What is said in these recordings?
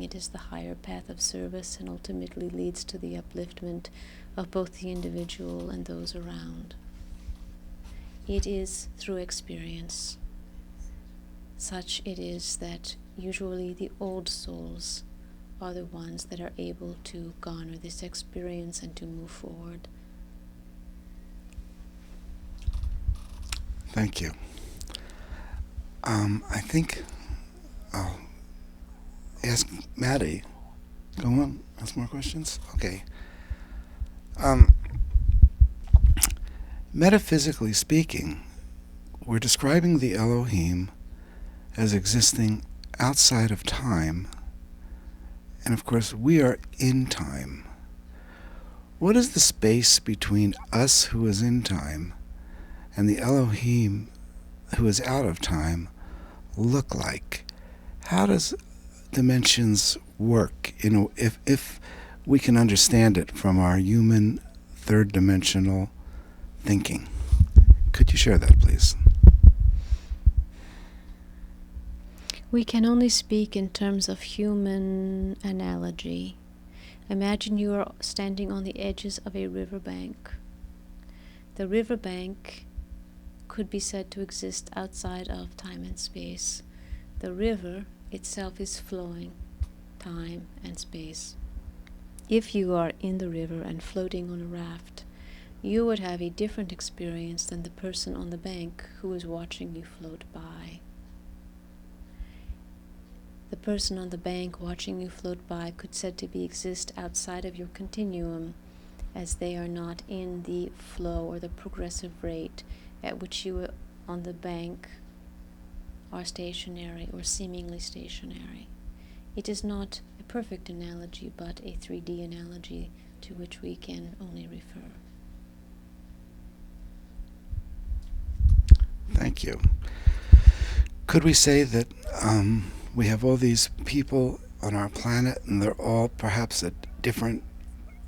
It is the higher path of service and ultimately leads to the upliftment of both the individual and those around. It is through experience. Such it is that usually the old souls are the ones that are able to garner this experience and to move forward. Thank you. I think I'll ask Mattie. Go on, ask more questions? Okay. Metaphysically speaking, we're describing the Elohim as existing outside of time, and of course we are in time. What is the space between us who is in time and the Elohim who is out of time look like? How does dimensions work, if we can understand it from our human third-dimensional thinking? Could you share that, please? We can only speak in terms of human analogy. Imagine you are standing on the edges of a riverbank. The riverbank could be said to exist outside of time and space. The river itself is flowing, time and space. If you are in the river and floating on a raft, you would have a different experience than the person on the bank who is watching you float by. The person on the bank watching you float by could said to be exist outside of your continuum, as they are not in the flow or the progressive rate at which you on the bank are stationary or seemingly stationary. It is not a perfect analogy, but a 3D analogy to which we can only refer. Thank you. Could we say that we have all these people on our planet and they're all perhaps at different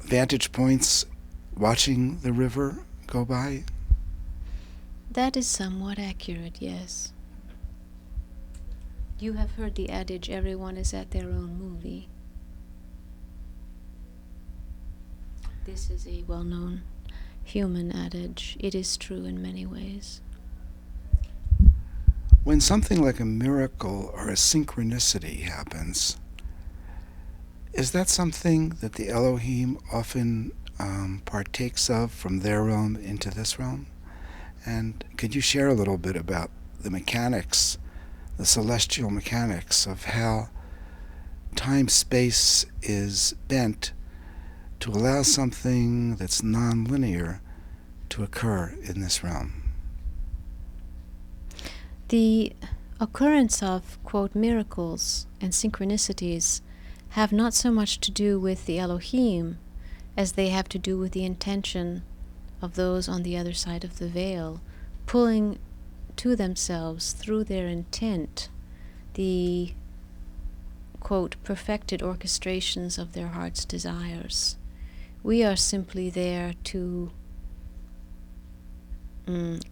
vantage points watching the river go by? That is somewhat accurate, yes. You have heard the adage, everyone is at their own movie. This is a well-known human adage. It is true in many ways. When something like a miracle or a synchronicity happens, is that something that the Elohim often partakes of from their realm into this realm? And could you share a little bit about the mechanics, the celestial mechanics of how time-space is bent to allow something that's non-linear to occur in this realm? The occurrence of, quote, miracles and synchronicities have not so much to do with the Elohim as they have to do with the intention of those on the other side of the veil, pulling to themselves through their intent the, quote, perfected orchestrations of their heart's desires. We are simply there to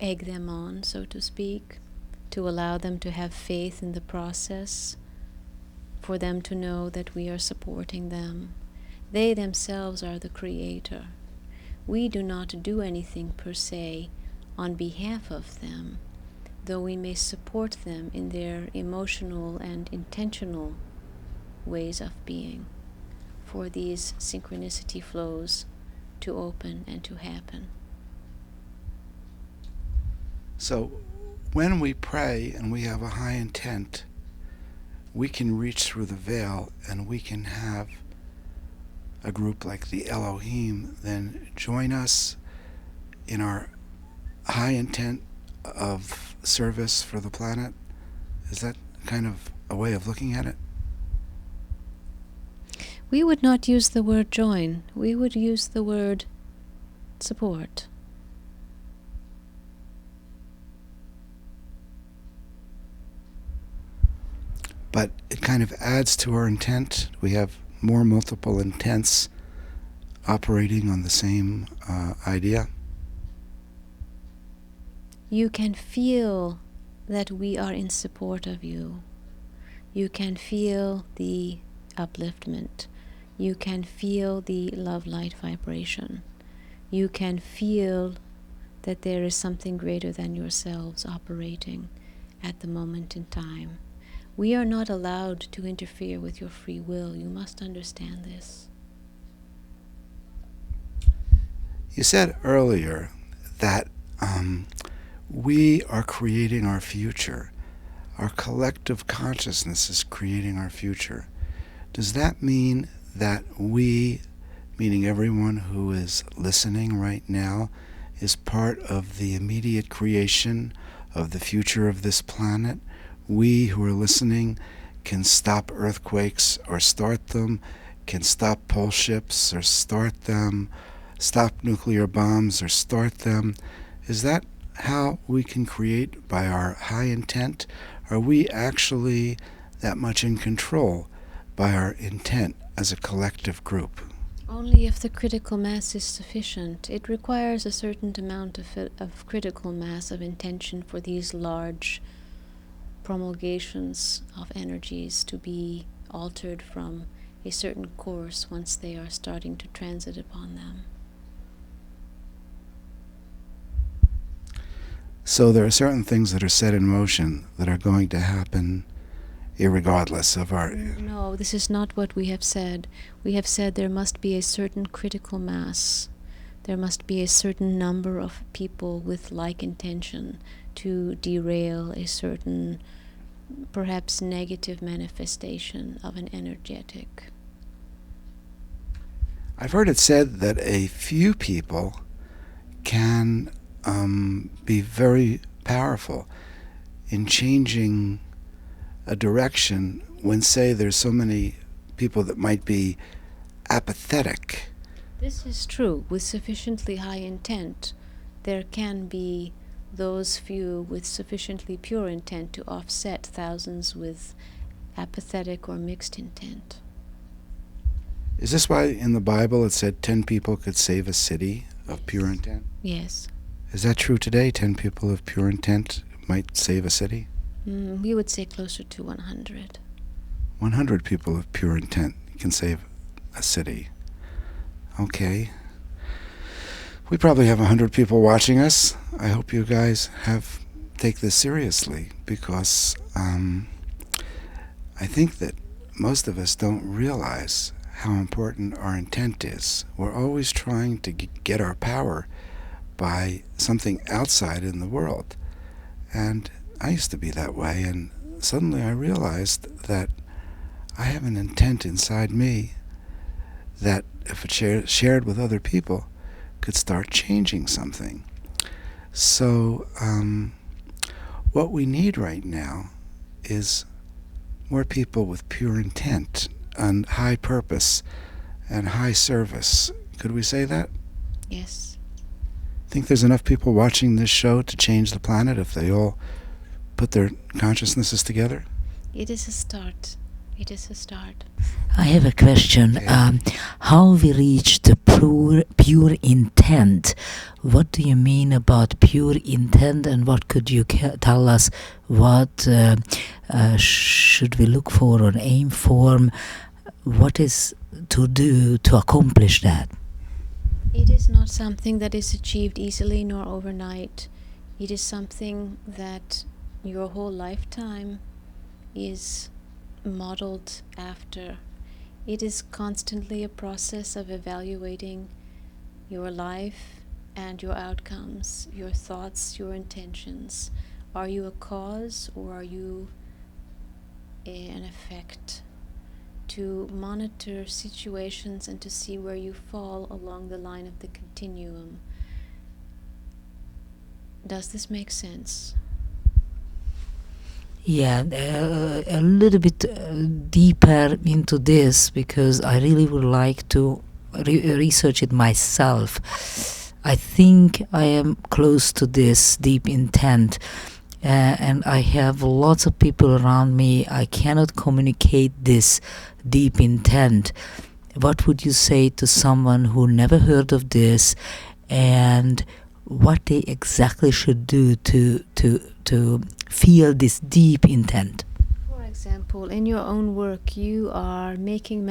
egg them on, so to speak, to allow them to have faith in the process, for them to know that we are supporting them. They themselves are the creator. We do not do anything per se on behalf of them, though we may support them in their emotional and intentional ways of being, for these synchronicity flows to open and to happen. So when we pray and we have a high intent, we can reach through the veil and we can have a group like the Elohim then join us in our high intent of service for the planet. Is that kind of a way of looking at it? We would not use the word join. We would use the word support. But it kind of adds to our intent. We have more multiple intents operating on the same idea. You can feel that we are in support of you. You can feel the upliftment. You can feel the love light vibration. You can feel that there is something greater than yourselves operating at the moment in time. We are not allowed to interfere with your free will. You must understand this. You said earlier that we are creating our future. Our collective consciousness is creating our future. Does that mean that we, meaning everyone who is listening right now, is part of the immediate creation of the future of this planet? We who are listening can stop earthquakes or start them, can stop pole ships or start them, stop nuclear bombs or start them. Is that how we can create by our high intent? Are we actually that much in control by our intent as a collective group? Only if the critical mass is sufficient. It requires a certain amount of critical mass of intention for these large promulgations of energies to be altered from a certain course once they are starting to transit upon them. So there are certain things that are set in motion that are going to happen irregardless of our... No, this is not what we have said. We have said there must be a certain critical mass. There must be a certain number of people with like intention to derail a certain, perhaps negative manifestation of an energetic. I've heard it said that a few people can be very powerful in changing a direction when, say, there's so many people that might be apathetic. This is true. With sufficiently high intent, there can be those few with sufficiently pure intent to offset thousands with apathetic or mixed intent. Is this why in the Bible it said 10 people could save a city of pure intent? Yes. Is that true today? 10 people of pure intent might save a city? We would say closer to 100. 100 people of pure intent can save a city. Okay. We probably have 100 people watching us. I hope you guys take this seriously, because I think that most of us don't realize how important our intent is. We're always trying to get our power by something outside in the world. And I used to be that way, and suddenly I realized that I have an intent inside me that, if it shared with other people, could start changing something. So what we need right now is more people with pure intent and high purpose and high service. Could we say that? Yes. Think there's enough people watching this show to change the planet if they all put their consciousnesses together? It is a start. It is a start. I have a question. Okay. How we reach the pure intent? What do you mean about pure intent, and what could you tell us? What should we look for or aim for? What is to do to accomplish that? It is not something that is achieved easily nor overnight. It is something that your whole lifetime is modeled after. It is constantly a process of evaluating your life and your outcomes, your thoughts, your intentions. Are you a cause, or are you an effect? To monitor situations and to see where you fall along the line of the continuum. Does this make sense? Yeah, a little bit deeper into this, because I really would like to research it myself. I think I am close to this deep intent, and I have lots of people around me. I cannot communicate this deep intent. What would you say to someone who never heard of this, and what they exactly should do to feel this deep intent? For example, example, in your own work, you are making